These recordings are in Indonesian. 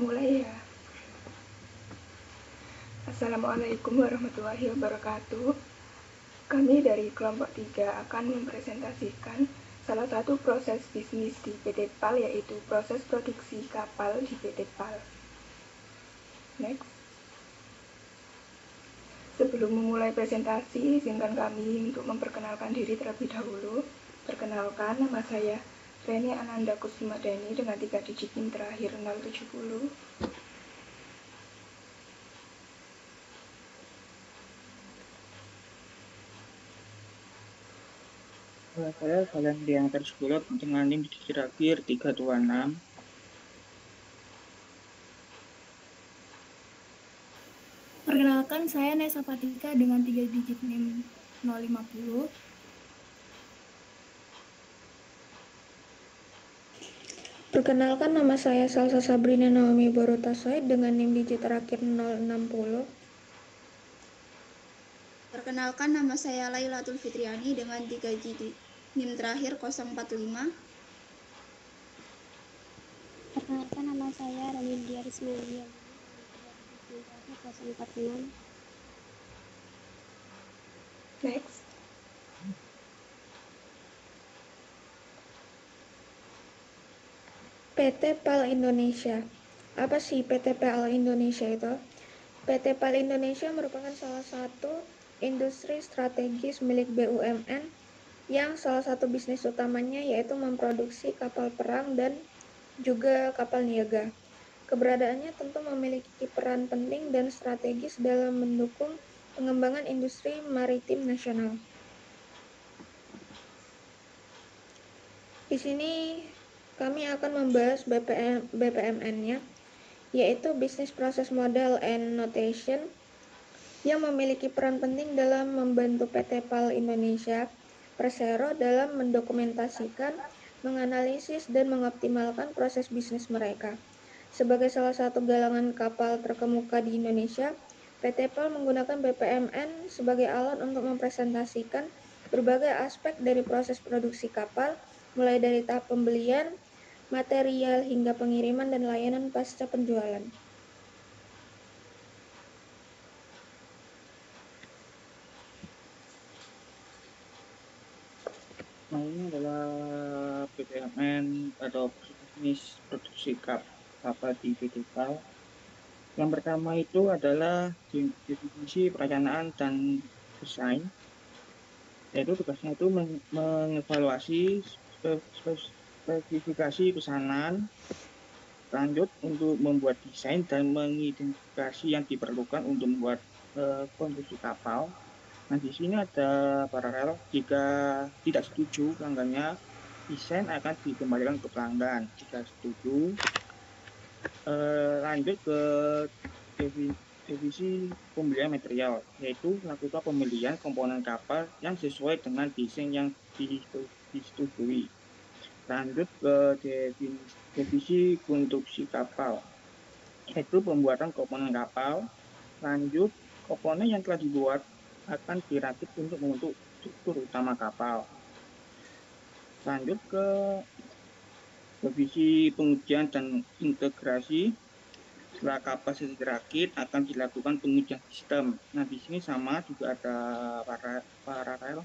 Mulai ya. Assalamualaikum warahmatullahi wabarakatuh. Kami dari kelompok 3 akan mempresentasikan salah satu proses bisnis di PT PAL, yaitu proses produksi kapal di PT PAL. Next. Sebelum memulai presentasi, izinkan kami untuk memperkenalkan diri terlebih dahulu. Perkenalkan, nama saya Reni Ananda Kussumadani dengan 3 digit NIM terakhir 070. Saya Valentian Tersulot dengan NIM digit akhir 326. Perkenalkan, saya Nesa Fatika dengan 3 digit NIM 050. Perkenalkan, nama saya Salsa Sabrina Naomi Borotasoy dengan NIM digit terakhir 060. Perkenalkan, nama saya Lailatul Fitriani dengan 3 digit NIM terakhir 045. Perkenalkan, nama saya Ranindya Rismelia dengan 3 digit NIM terakhir 046. Next. PT PAL Indonesia. Apa sih PT PAL Indonesia itu? PT PAL Indonesia merupakan salah satu industri strategis milik BUMN yang salah satu bisnis utamanya yaitu memproduksi kapal perang dan juga kapal niaga. Keberadaannya tentu memiliki peran penting dan strategis dalam mendukung pengembangan industri maritim nasional. Di sini kami akan membahas BPMN-nya, yaitu Business Process Model and Notation, yang memiliki peran penting dalam membantu PT PAL Indonesia Persero dalam mendokumentasikan, menganalisis, dan mengoptimalkan proses bisnis mereka. Sebagai salah satu galangan kapal terkemuka di Indonesia, PT PAL menggunakan BPMN sebagai alat untuk mempresentasikan berbagai aspek dari proses produksi kapal, mulai dari tahap pembelian, material, hingga pengiriman dan layanan pasca penjualan. Nah, ini adalah BPMN atau bisnis produksi kapal di PT PAL. Yang pertama itu adalah definisi perencanaan dan desain, yaitu tugasnya itu mengevaluasi spesifikasi pesanan, lanjut untuk membuat desain dan mengidentifikasi yang diperlukan untuk membuat konstruksi kapal. Nah, di sini ada paralel, jika tidak setuju pelanggannya, desain akan dikembalikan ke pelanggan. Jika setuju, lanjut ke divisi pembelian material, yaitu melakukan pembelian komponen kapal yang sesuai dengan desain yang disetujui. Lanjut ke divisi konstruksi kapal, yaitu pembuatan komponen kapal. Lanjut, komponen yang telah dibuat akan dirakit untuk membentuk struktur utama kapal. Lanjut ke divisi pengujian dan integrasi. Setelah kapal selesai dirakit, akan dilakukan pengujian sistem. Nah, di sini sama juga ada paralel,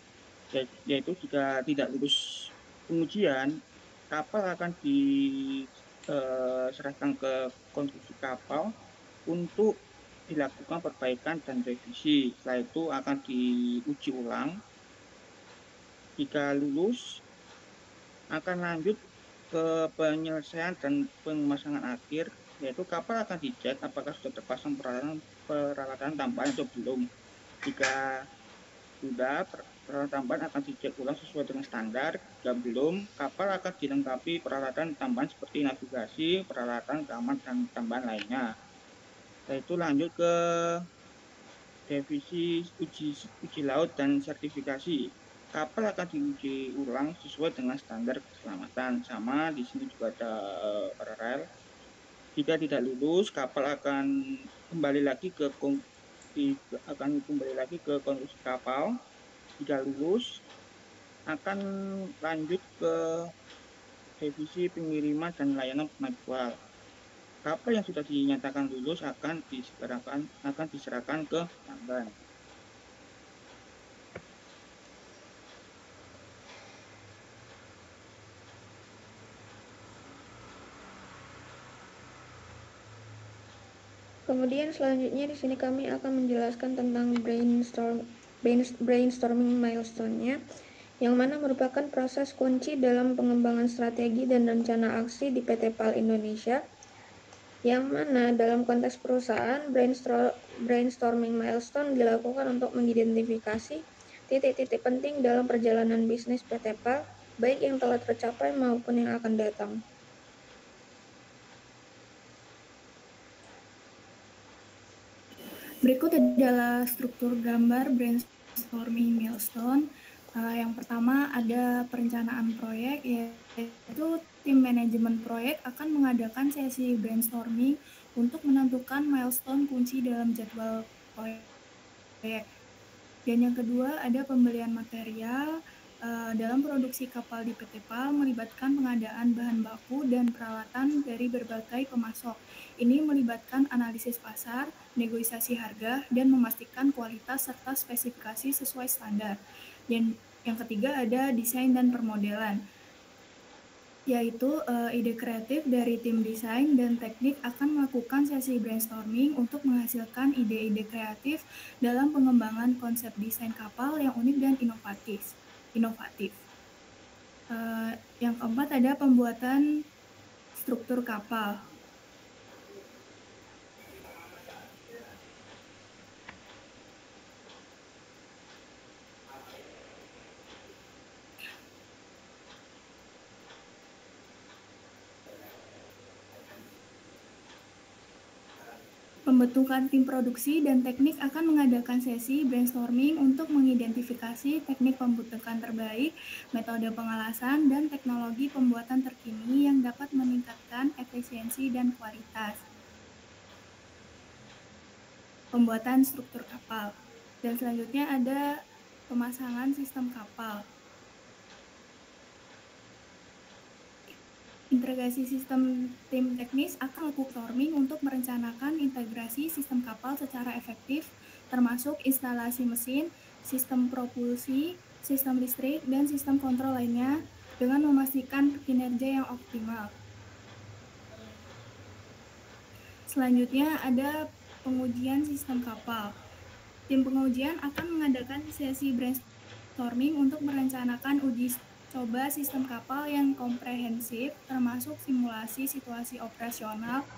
yaitu jika tidak lulus pengujian, kapal akan diserahkan ke konstruksi kapal untuk dilakukan perbaikan dan revisi. Setelah itu akan diuji ulang. Jika lulus, akan lanjut ke penyelesaian dan pemasangan akhir, yaitu kapal akan dicek apakah sudah terpasang peralatan tambahan atau belum. Jika sudah, peralatan tambahan akan dicek ulang sesuai dengan standar. Jika belum, kapal akan dilengkapi peralatan tambahan seperti navigasi, peralatan keamanan, dan tambahan lainnya. Setelah itu lanjut ke divisi uji laut dan sertifikasi. Kapal akan diuji ulang sesuai dengan standar keselamatan. Sama, di sini juga ada paralel. Jika tidak lulus, kapal akan kembali lagi ke konstruksi kapal. Jika lulus, akan lanjut ke revisi pengiriman dan layanan penjual. Kapal yang sudah dinyatakan lulus akan diserahkan ke pelanggan. Kemudian selanjutnya di sini kami akan menjelaskan tentang brainstorming milestone-nya, yang mana merupakan proses kunci dalam pengembangan strategi dan rencana aksi di PT PAL Indonesia, yang mana dalam konteks perusahaan, brainstorming milestone dilakukan untuk mengidentifikasi titik-titik penting dalam perjalanan bisnis PT PAL, baik yang telah tercapai maupun yang akan datang. Berikut adalah struktur gambar brainstorming milestone. Yang pertama ada perencanaan proyek, yaitu tim manajemen proyek akan mengadakan sesi brainstorming untuk menentukan milestone kunci dalam jadwal proyek. Dan yang kedua ada pembelian material. Dalam produksi kapal di PT PAL melibatkan pengadaan bahan baku dan peralatan dari berbagai pemasok. Ini melibatkan analisis pasar, negosiasi harga, dan memastikan kualitas serta spesifikasi sesuai standar. Dan yang ketiga ada desain dan permodelan, yaitu ide kreatif dari tim desain dan teknik akan melakukan sesi brainstorming untuk menghasilkan ide-ide kreatif dalam pengembangan konsep desain kapal yang unik dan inovatif. Yang keempat ada pembuatan struktur kapal. Pembentukan tim produksi dan teknik akan mengadakan sesi brainstorming untuk mengidentifikasi teknik pembentukan terbaik, metode pengelasan, dan teknologi pembuatan terkini yang dapat meningkatkan efisiensi dan kualitas. Pembuatan struktur kapal. Dan selanjutnya ada pemasangan sistem kapal. Integrasi sistem tim teknis akan melakukan brainstorming untuk merencanakan integrasi sistem kapal secara efektif, termasuk instalasi mesin, sistem propulsi, sistem listrik, dan sistem kontrol lainnya dengan memastikan kinerja yang optimal. Selanjutnya ada pengujian sistem kapal. Tim pengujian akan mengadakan sesi brainstorming untuk merencanakan uji coba sistem kapal yang komprehensif, termasuk simulasi situasi operasional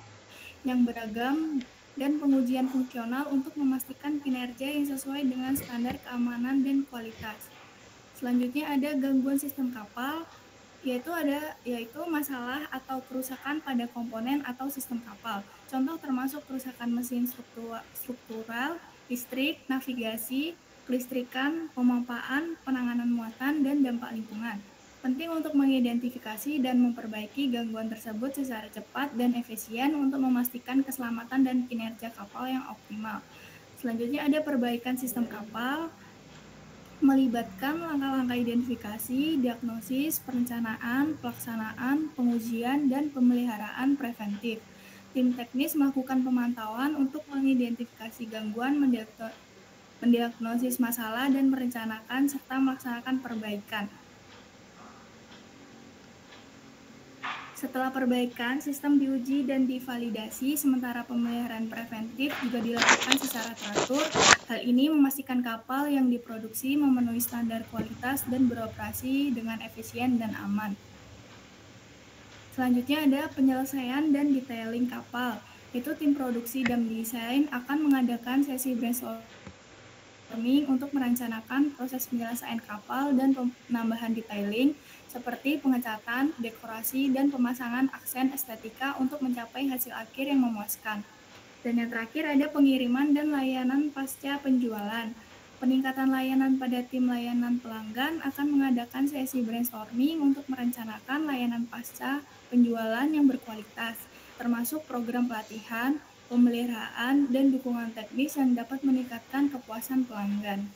yang beragam dan pengujian fungsional untuk memastikan kinerja yang sesuai dengan standar keamanan dan kualitas. Selanjutnya ada gangguan sistem kapal, yaitu masalah atau kerusakan pada komponen atau sistem kapal. Contoh termasuk kerusakan mesin struktural, listrik, navigasi, kelistrikan, pemampaan, penanganan muatan, dan dampak lingkungan. Penting untuk mengidentifikasi dan memperbaiki gangguan tersebut secara cepat dan efisien untuk memastikan keselamatan dan kinerja kapal yang optimal. Selanjutnya ada perbaikan sistem kapal, melibatkan langkah-langkah identifikasi, diagnosis, perencanaan, pelaksanaan, pengujian, dan pemeliharaan preventif. Tim teknis melakukan pemantauan untuk mengidentifikasi gangguan, mendiagnosis masalah, dan merencanakan serta melaksanakan perbaikan. Setelah perbaikan, sistem diuji dan divalidasi, sementara pemeliharaan preventif juga dilakukan secara teratur. Hal ini memastikan kapal yang diproduksi memenuhi standar kualitas dan beroperasi dengan efisien dan aman. Selanjutnya ada penyelesaian dan detailing kapal. Itu tim produksi dan desain akan mengadakan sesi brainstorming untuk merencanakan proses penyelesaian kapal dan penambahan detailing seperti pengecatan, dekorasi, dan pemasangan aksen estetika untuk mencapai hasil akhir yang memuaskan. Dan yang terakhir ada pengiriman dan layanan pasca penjualan. Peningkatan layanan pada tim layanan pelanggan akan mengadakan sesi brainstorming untuk merencanakan layanan pasca penjualan yang berkualitas, termasuk program pelatihan, pemeliharaan, dan dukungan teknis yang dapat meningkatkan kepuasan pelanggan.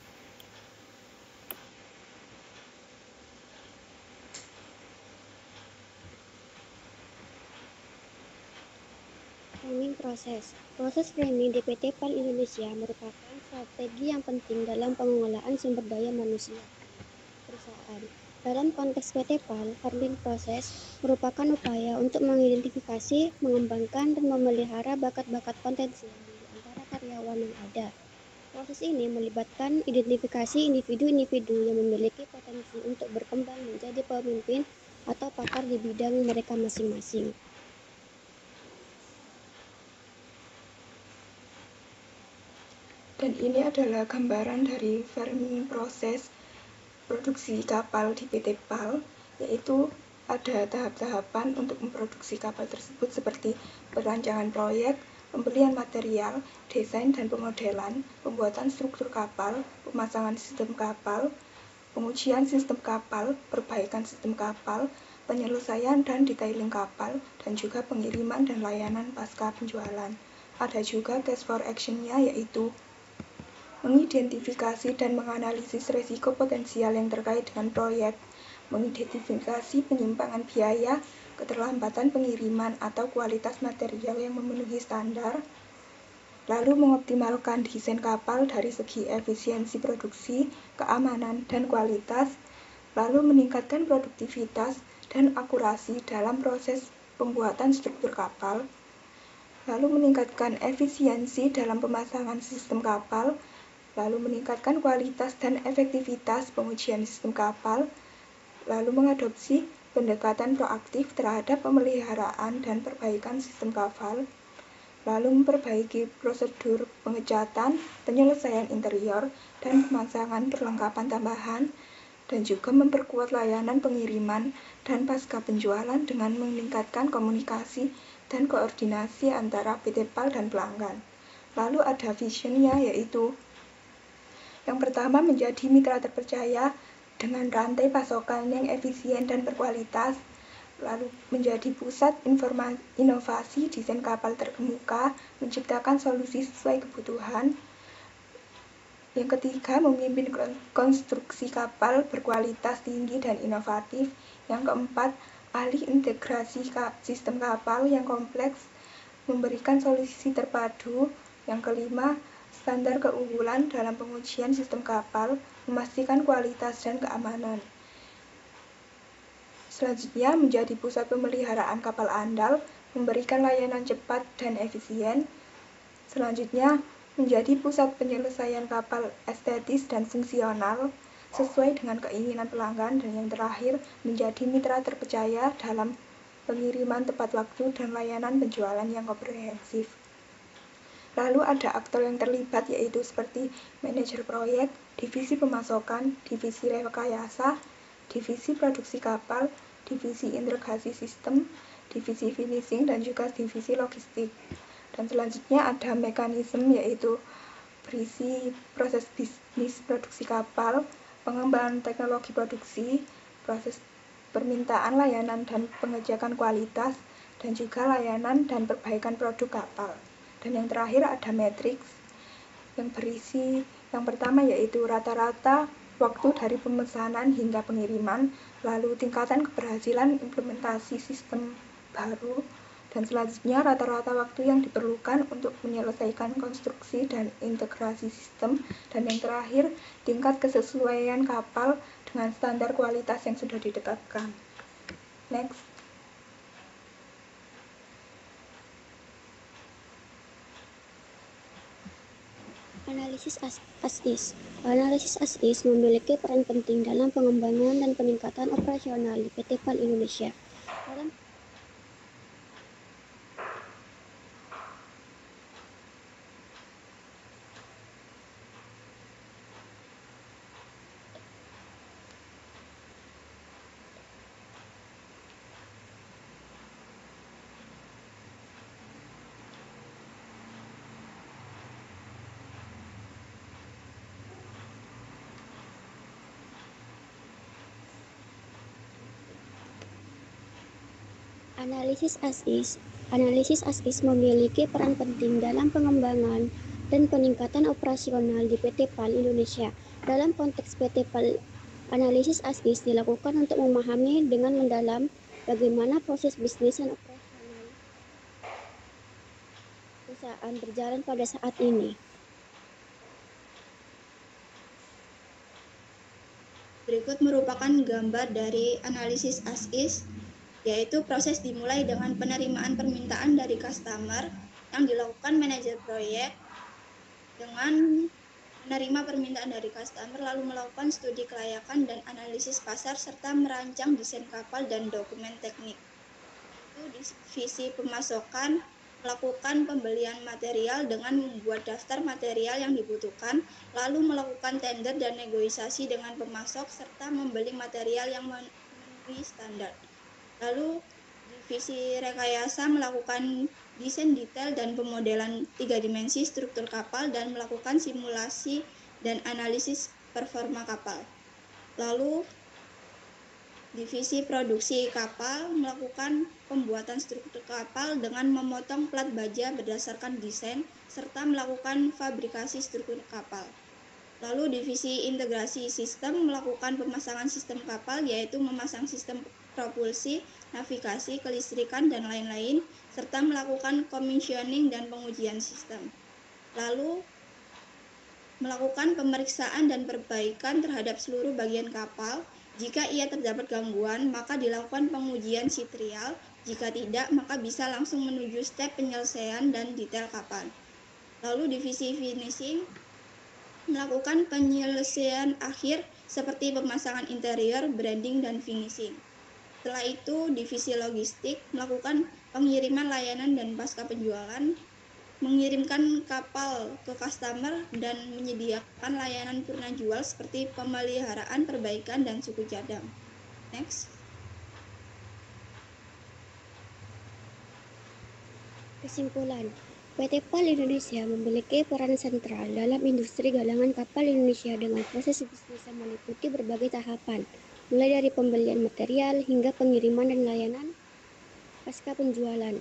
Framing proses. Proses framing di PT PAL Indonesia merupakan strategi yang penting dalam pengelolaan sumber daya manusia perusahaan. Dalam konteks PT PAL, framing proses merupakan upaya untuk mengidentifikasi, mengembangkan, dan memelihara bakat-bakat potensial di antara karyawan yang ada. Proses ini melibatkan identifikasi individu-individu yang memiliki potensi untuk berkembang menjadi pemimpin atau pakar di bidang mereka masing-masing. Dan ini adalah gambaran dari framing proses produksi kapal di PT PAL, yaitu ada tahap-tahapan untuk memproduksi kapal tersebut seperti perancangan proyek, pembelian material, desain dan pemodelan, pembuatan struktur kapal, pemasangan sistem kapal, pengujian sistem kapal, perbaikan sistem kapal, penyelesaian dan detailing kapal, dan juga pengiriman dan layanan pasca penjualan. Ada juga case for action-nya, yaitu mengidentifikasi dan menganalisis risiko potensial yang terkait dengan proyek, mengidentifikasi penyimpangan biaya, keterlambatan pengiriman atau kualitas material yang memenuhi standar, lalu mengoptimalkan desain kapal dari segi efisiensi produksi, keamanan, dan kualitas, lalu meningkatkan produktivitas dan akurasi dalam proses pembuatan struktur kapal, lalu meningkatkan efisiensi dalam pemasangan sistem kapal, lalu meningkatkan kualitas dan efektivitas pengujian sistem kapal, lalu mengadopsi pendekatan proaktif terhadap pemeliharaan dan perbaikan sistem kapal, lalu memperbaiki prosedur pengecatan, penyelesaian interior, dan pemasangan perlengkapan tambahan, dan juga memperkuat layanan pengiriman dan pasca penjualan dengan meningkatkan komunikasi dan koordinasi antara PT PAL dan pelanggan. Lalu ada vision-nya, yaitu yang pertama, menjadi mitra terpercaya dengan rantai pasokan yang efisien dan berkualitas, lalu menjadi pusat inovasi desain kapal terkemuka, menciptakan solusi sesuai kebutuhan. Yang ketiga, memimpin konstruksi kapal berkualitas tinggi dan inovatif. Yang keempat, ahli integrasi sistem kapal yang kompleks, memberikan solusi terpadu. Yang kelima, standar keunggulan dalam pengujian sistem kapal, memastikan kualitas dan keamanan. Selanjutnya, menjadi pusat pemeliharaan kapal andal, memberikan layanan cepat dan efisien. Selanjutnya, menjadi pusat penyelesaian kapal estetis dan fungsional, sesuai dengan keinginan pelanggan. Dan yang terakhir, menjadi mitra terpercaya dalam pengiriman tepat waktu dan layanan penjualan yang komprehensif. Lalu ada aktor yang terlibat, yaitu seperti manajer proyek, divisi pemasokan, divisi rekayasa, divisi produksi kapal, divisi integrasi sistem, divisi finishing, dan juga divisi logistik. Dan selanjutnya ada mekanisme, yaitu berisi proses bisnis produksi kapal, pengembangan teknologi produksi, proses permintaan layanan dan pengecekan kualitas, dan juga layanan dan perbaikan produk kapal. Dan yang terakhir ada matriks yang berisi yang pertama, yaitu rata-rata waktu dari pemesanan hingga pengiriman, lalu tingkatan keberhasilan implementasi sistem baru, dan selanjutnya rata-rata waktu yang diperlukan untuk menyelesaikan konstruksi dan integrasi sistem, dan yang terakhir tingkat kesesuaian kapal dengan standar kualitas yang sudah ditetapkan. Next. Analisis as-is. Analisis as-is memiliki peran penting dalam pengembangan dan peningkatan operasional di PT PAL Indonesia. Dalam Analisis as-is memiliki peran penting dalam pengembangan dan peningkatan operasional di PT PAL Indonesia. Dalam konteks PT PAL, analisis as-is dilakukan untuk memahami dengan mendalam bagaimana proses bisnis dan operasional perusahaan berjalan pada saat ini. Berikut merupakan gambar dari analisis as-is, yaitu proses dimulai dengan penerimaan permintaan dari customer yang dilakukan manajer proyek dengan menerima permintaan dari customer lalu melakukan studi kelayakan dan analisis pasar serta merancang desain kapal dan dokumen teknik. Itu divisi pemasokan melakukan pembelian material dengan membuat daftar material yang dibutuhkan, lalu melakukan tender dan negosiasi dengan pemasok serta membeli material yang memenuhi standar. Lalu divisi rekayasa melakukan desain detail dan pemodelan 3 dimensi struktur kapal dan melakukan simulasi dan analisis performa kapal. Lalu divisi produksi kapal melakukan pembuatan struktur kapal dengan memotong plat baja berdasarkan desain serta melakukan fabrikasi struktur kapal. Lalu divisi integrasi sistem melakukan pemasangan sistem kapal, yaitu memasang sistem propulsi, navigasi, kelistrikan, dan lain-lain, serta melakukan commissioning dan pengujian sistem. Lalu melakukan pemeriksaan dan perbaikan terhadap seluruh bagian kapal. Jika ia terdapat gangguan, maka dilakukan pengujian sitrial. Jika tidak, maka bisa langsung menuju step penyelesaian dan detail kapal. Lalu divisi finishing melakukan penyelesaian akhir seperti pemasangan interior, branding, dan finishing. Setelah itu, divisi logistik melakukan pengiriman layanan dan pasca penjualan, mengirimkan kapal ke customer, dan menyediakan layanan purna jual seperti pemeliharaan, perbaikan, dan suku cadang. Next. Kesimpulan, PT PAL Indonesia memiliki peran sentral dalam industri galangan kapal Indonesia dengan proses bisnis yang meliputi berbagai tahapan, mulai dari pembelian material hingga pengiriman dan layanan pasca penjualan.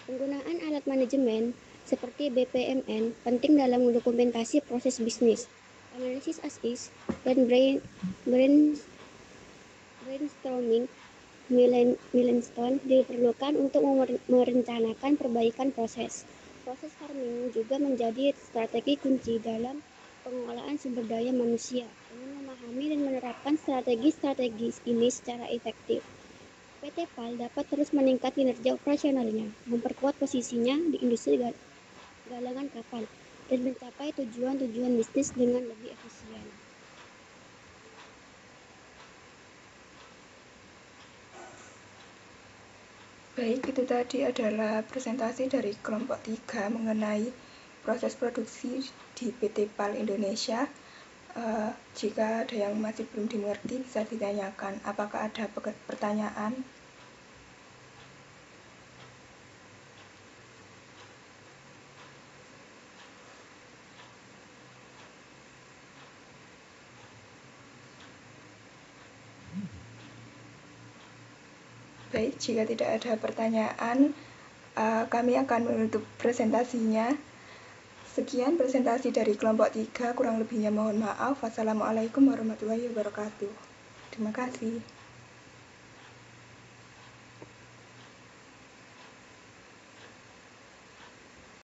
Penggunaan alat manajemen seperti BPMN penting dalam mendokumentasi proses bisnis, analisis as-is, dan brainstorming milestone diperlukan untuk merencanakan perbaikan proses. Proses farming juga menjadi strategi kunci dalam pengelolaan sumber daya manusia. Dengan memahami dan menerapkan strategi ini secara efektif, PT PAL dapat terus meningkat kinerja operasionalnya, memperkuat posisinya di industri galangan kapal, dan mencapai tujuan-tujuan bisnis dengan lebih efisien. Baik, itu tadi adalah presentasi dari kelompok 3 mengenai proses produksi di PT PAL Indonesia. Jika ada yang masih belum dimengerti, bisa ditanyakan. Apakah ada pertanyaan? Baik, jika tidak ada pertanyaan, kami akan menutup presentasinya. Sekian presentasi dari kelompok 3, kurang lebihnya mohon maaf. Wassalamualaikum warahmatullahi wabarakatuh. Terima kasih.